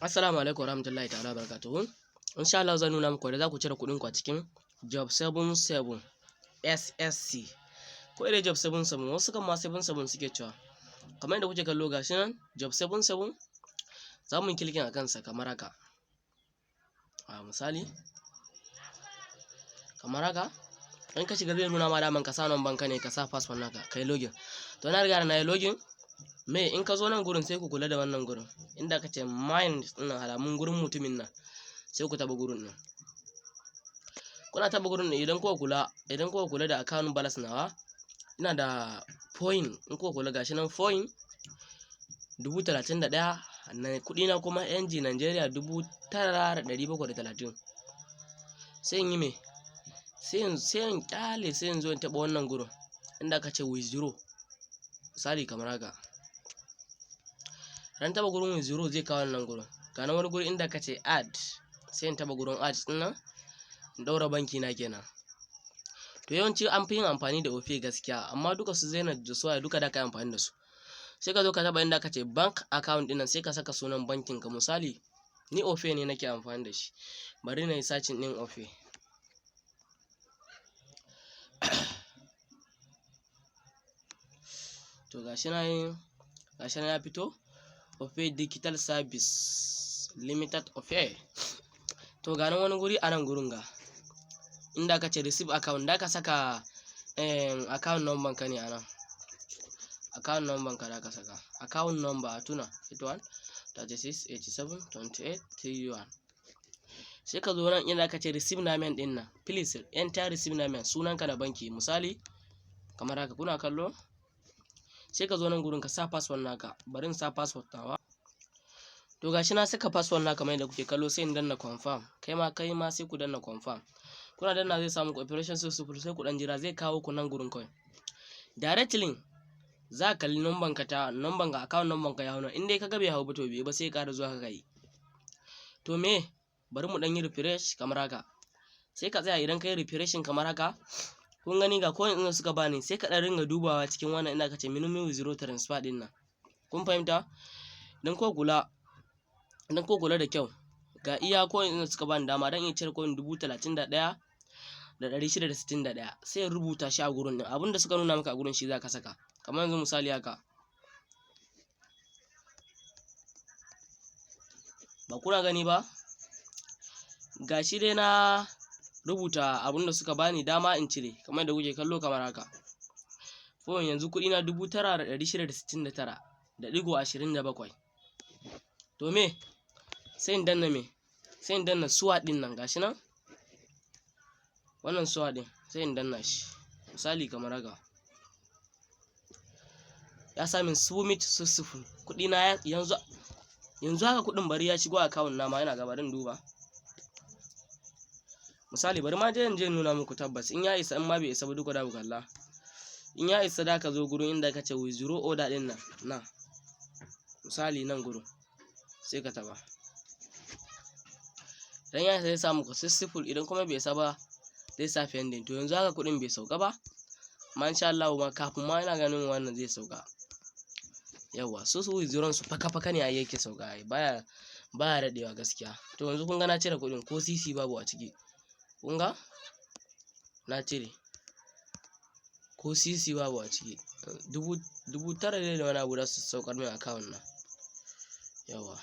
Assalamu alaikum warahmatullahi ta'ala barakatuhu. Insha Allah zan nuna muku da za ku cire kuɗin ku a cikin Job 77 SSC. Ko da Job 77 wasu kan ma 77 suke cewa. Kamar yadda kuke kallo gashi nan Job 77 za mu yi clicking a kansa kamar haka. Misali kamar haka in ka shiga zai nuna ma daman ka sa number ka ne ka sa password naka kai login. To na riga na yi login. Me in ka zo nan gurin sai ku kula da wannan gurin inda ka ce mind ɗin alamun gurin mutumin nan sai ku taba gurin nan. Kuna taba gurin nan idan kuka kula da account balance nawa ina da point in kuka kula gashi nan point 31 na kuɗi na kuma NG Nigeria 9730. sai in yi me sai in kyale sai in zo in taba wannan gurin inda ka ce withdraw misali kamar haka. Ran taba gurin withdraw zai kawo wannan gurin ga nan wani guri inda ka ce add sai in taba gurin add din nan in daura banki na kenan. To yawanci an fi yin amfani da Opay gaskiya amma duka su Zenith da su duka da ka yi amfani da su. Sai ka zo ka taba inda ka ce bank account din nan sai ka saka sunan bankin ka misali ni Opay ne nake amfani da shi. Bari na yi searching din Opay. To gashi nan ya fito Opay Digital Service Limited Opay. To ga nan wani guri a nan gurin ga inda ka ce receive account da ka saka account number ka ne a nan. Account number ka da ka saka account number a tuna 81 36 87 28 31. Sai ka zo nan inda ka ce receive name din nan please enter receive name sunan ka da banki misali kamar haka kuna kallo. Sai ka zo nan gurin ka sa password naka bari in sa password tawa. To gashi na saka password naka kamar yadda kuke kallo sai in danna confirm kai ma sai ku danna confirm. Kuna danna zai samu operation successful sai ku dan jira zai kawo ku nan gurin kawai. Directly za ka kalli number ka ta number ga account number ka ya hauna in dai kaga bai hawo ba to bai ba sai ka ƙara zuwa ka yi. To me bari mu dan yi refresh kamar haka. Sai ka tsaya idan kai refreshing kamar haka kun gani ga coin din suka bani sai ka dan ringa dubawa cikin wannan ina kace minimum withdraw transfer din nan. Kun fahimta? Idan ko kula da kyau ga iya coin din suka bani dama dan in cire coin 31,661 sai in rubuta shi a gurin din abinda suka nuna maka a gurin shi zaka saka kamar yanzu misali haka. Ba kuna gani ba? Gashi dai na rubuta abinda suka bani dama in cire kamar da kuke kallo kamar haka. Phone yanzu kuɗi na 9,669.27. To me sai in danna suwa din nan gashi nan. Wannan suwa din sai in danna shi misali kamar haka. Ya sami submit successful kuɗi na yanzu haka kuɗin bari ya shigo account na ma yana gabarin duba. Misali bari ma je nuna muku tabbas in ya isa in ma bai isa ba duka da ku kalla. In ya isa da ka zo gurin inda ka ce withdraw order din nan misali nan gurin sai ka taba. Dan ya isa zai samu successful idan kuma bai isa ba zai sa pending. To yanzu haka kuɗin bai sauka ba amma insha Allah ma kafin ma ina ganin wannan zai sauka. Yawa su withdraw su faka ne a yake sauka ai baya daɗewa gaskiya. To yanzu kun ga na cire kuɗin ko CC babu a ciki. Kun ga na cire ko CC babu a ciki 9,000 da wani abu da su saukar min account na. Yawa.